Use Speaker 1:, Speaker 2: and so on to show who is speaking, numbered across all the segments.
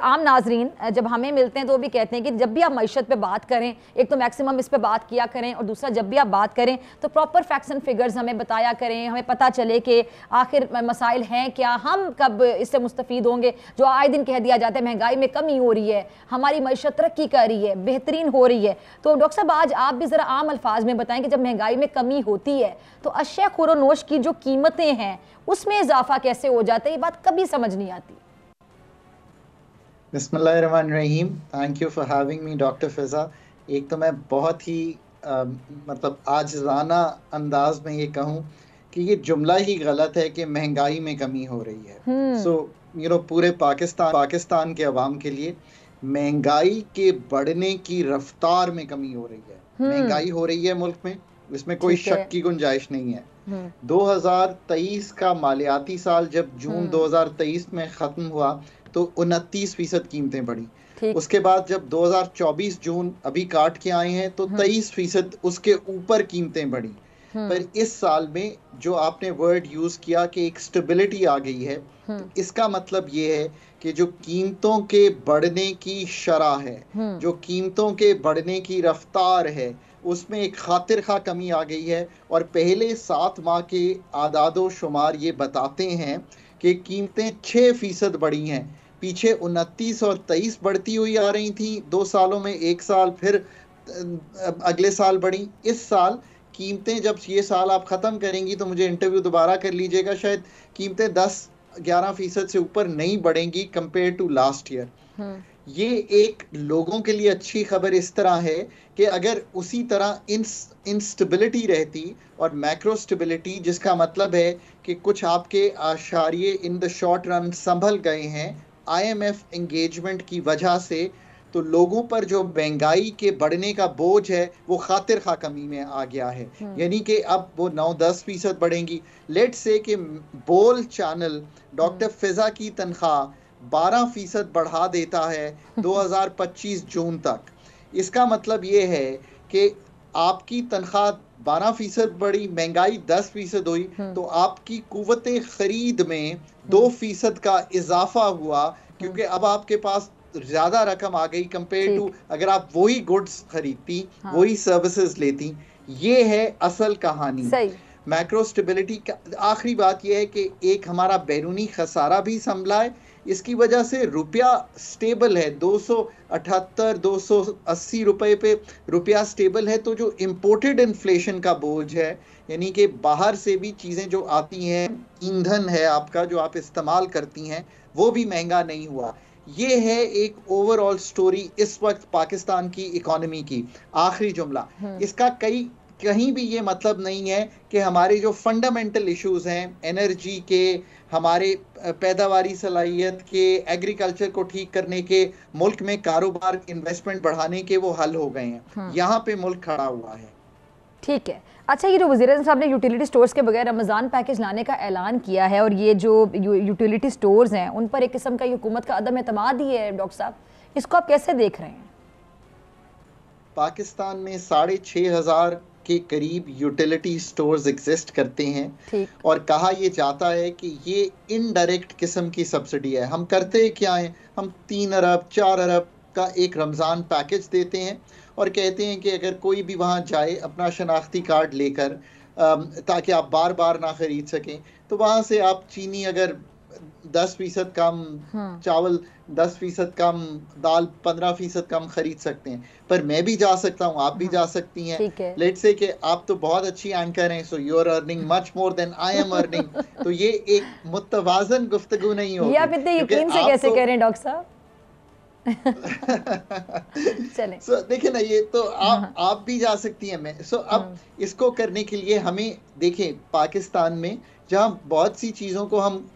Speaker 1: आम नाजरीन जब हमें मिलते हैं तो वो भी कहते हैं कि जब भी आप मईशत पे बात करें, एक तो मैक्सिमम इस पे बात किया करें, और दूसरा जब भी आप बात करें तो प्रॉपर फैक्ट्स एंड फिगर्स हमें बताया करें, हमें पता चले कि आखिर मसाइल हैं क्या, हम कब इससे मुस्तफ़ीद होंगे। जो आए दिन कह दिया जाता है महंगाई में कमी हो रही है, हमारी मईशत तरक्की कर रही है, बेहतरीन हो रही है। तो डॉक्टर साहब आज आप भी ज़रा आम अल्फाज में बताएं कि जब महंगाई में कमी होती है तो अशिया खुरोनोश की जो कीमतें हैं उसमें इजाफा कैसे हो जाता है, ये बात कभी समझ नहीं आती।
Speaker 2: बिस्मिल्लाहिर्रहमानिर्रहीम। Thank you for having me doctor Fiza. एक तो मैं बहुत ही मतलब आजिज़ाना अंदाज में ये कहूँ कि ये जुमला ही गलत है कि महंगाई में कमी हो रही है। सो पूरे पाकिस्तान के अवाम के लिए महंगाई के बढ़ने की रफ्तार में कमी हो रही है। महंगाई हो रही है मुल्क में, इसमें कोई शक की गुंजाइश नहीं है। 2023 का मालियाती साल जब जून 2023 में ख़त्म हुआ तो 29% कीमतें बढ़ी। उसके बाद जब 2024 जून अभी काट के आए हैं तो 23% उसके ऊपर कीमतें बढ़ी। पर इस साल में जो आपने वर्ड यूज किया कि एक स्टेबिलिटी आ गई है, तो इसका मतलब ये है कि जो कीमतों के बढ़ने की शरह है, जो कीमतों के बढ़ने की रफ्तार है, उसमें एक खातिर खा कमी आ गई है। और पहले 7 माह के आदादो शुमार ये बताते हैं कि कीमतें 6% बढ़ी हैं। पीछे 29 और 23 बढ़ती हुई आ रही थी 2 सालों में, एक साल फिर अगले साल बढ़ी। इस साल कीमतें, जब ये साल आप ख़त्म करेंगी तो मुझे इंटरव्यू दोबारा कर लीजिएगा, शायद कीमतें 10-11% से ऊपर नहीं बढ़ेंगी कंपेयर टू लास्ट ईयर। ये एक लोगों के लिए अच्छी खबर इस तरह है कि अगर उसी तरह इंस्टेबिलिटी रहती और मैक्रो स्टेबिलिटी, जिसका मतलब है कि कुछ आपके आशारिये इन द शॉर्ट रन संभल गए हैं IMF एंगेजमेंट की वजह से, तो लोगों पर जो महंगाई के बढ़ने का बोझ है वो खातिर खा कमी में आ गया है। यानी कि अब वो 9-10% बढ़ेंगी। लेट्स से कि बोल चैनल डॉक्टर फिजा की तनख्वाह 12% बढ़ा देता है 2025 जून तक। इसका मतलब ये है कि आपकी तनख्वाह 12% बढ़ी, महंगाई 10% हुई, तो आपकी कुव्वते खरीद में 2% का इजाफा हुआ, क्योंकि अब आपके पास ज्यादा रकम आ गई कंपेयर टू अगर आप वही गुड्स खरीदती, वही सर्विसेज लेती। ये है असल कहानी। मैक्रो स्टेबिलिटी का आखिरी बात यह है कि एक हमारा बैरूनी खसारा भी संभला है। इसकी वजह से रुपया स्टेबल है, 278-280 रुपए पे रुपया स्टेबल है। तो जो इम्पोर्टेड इन्फ्लेशन का बोझ है, यानी कि बाहर से भी चीज़ें जो आती हैं, ईंधन है आपका जो आप इस्तेमाल करती हैं, वो भी महंगा नहीं हुआ। ये है एक ओवरऑल स्टोरी इस वक्त पाकिस्तान की इकोनॉमी की। आखिरी जुमला, इसका कहीं भी ये मतलब नहीं है कि हमारे जो फंडामेंटल इश्यूज हैं, एनर्जी के, हमारे पैदावारी सलाहियत के, एग्रीकल्चर को ठीक करने के, मुल्क में कारोबार इन्वेस्टमेंट बढ़ाने के, वो हल हो गए हैं। यहाँ पे मुल्क खड़ा हुआ है।
Speaker 1: ठीक है। अच्छा, ये जो वज़ीर साहब ने यूटिलिटी स्टोर्स के बगैर रमज़ान पैकेज लाने का ऐलान किया है, और ये जो यूटिलिटी स्टोर्स हैं उन पर एक किस्म का हुकूमत का अदम एतमाद ही है, डॉक्टर साहब, इसको आप कैसे देख रहे हैं?
Speaker 2: पाकिस्तान में 6,500 के करीब यूटिलिटी स्टोर्स एग्जिस्ट करते हैं, और कहा यह जाता है कि ये इनडायरेक्ट किस्म की सब्सिडी है। हम करते क्या हैं, हम 3 अरब 4 अरब का एक रमज़ान पैकेज देते हैं और कहते हैं कि अगर कोई भी वहाँ जाए अपना शनाख्ती कार्ड लेकर, ताकि आप बार बार ना खरीद सकें, तो वहाँ से आप चीनी अगर 10% कम, चावल 10% कम, दाल 15% कम खरीद सकते हैं। पर मैं भी जा सकता हूँ, आप भी जा सकती हैं। लेट्स से कि आप तो बहुत अच्छी एंकर हैं, so you are earning much more than I am earning. तो ये एक मुतवाज़न गुफ्तगू नहीं होगी।
Speaker 1: आप इतने यकीन से कैसे कह रहे हैं डॉक्टर साहब?
Speaker 2: चलें। देखिए ना, ये तो आप भी जा सकती हैं। मैं अब इसको करने के लिए हमें देखें, पाकिस्तान में जहाँ बहुत सी चीज़ों को हम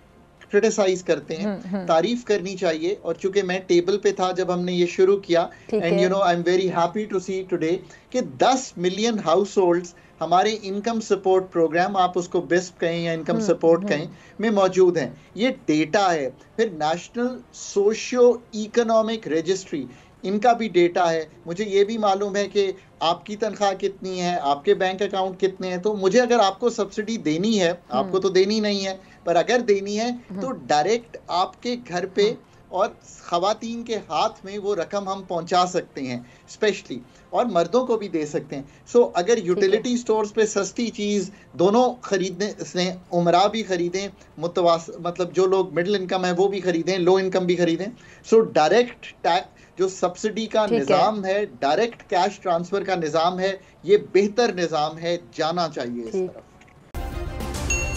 Speaker 2: क्रिटिसाइज करते हैं, तारीफ करनी चाहिए। और चूंकि मैं टेबल पे था जब हमने ये शुरू किया, and you know I am very happy to see today कि 10 मिलियन हाउस होल्ड्स हमारे इनकम सपोर्ट प्रोग्राम, आप उसको बिस्प कहें या इनकम सपोर्ट कहें, में मौजूद हैं। ये डेटा है। फिर नेशनल सोशियो इकोनॉमिक रजिस्ट्री, इनका भी डेटा है। मुझे ये भी मालूम है कि आपकी तनख्वाह कितनी है, आपके बैंक अकाउंट कितने हैं। तो मुझे अगर आपको सब्सिडी देनी है, आपको तो देनी नहीं है, पर अगर देनी है तो डायरेक्ट आपके घर पे और ख़वातीन के हाथ में वो रकम हम पहुंचा सकते हैं स्पेशली, और मर्दों को भी दे सकते हैं। सो अगर यूटिलिटी स्टोर्स पे सस्ती चीज़ दोनों खरीदने से, उमरा भी खरीदें, मतलब जो लोग मिडिल इनकम है वो भी खरीदें, लो इनकम भी खरीदें। सो डायरेक्ट टैक्स जो सब्सिडी का निज़ाम है, डायरेक्ट कैश ट्रांसफ़र का निज़ाम है, ये बेहतर निज़ाम है, जाना चाहिए इस तरफ।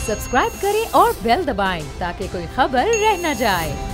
Speaker 3: सब्सक्राइब करें और बेल दबाएं ताकि कोई खबर रह न जाए।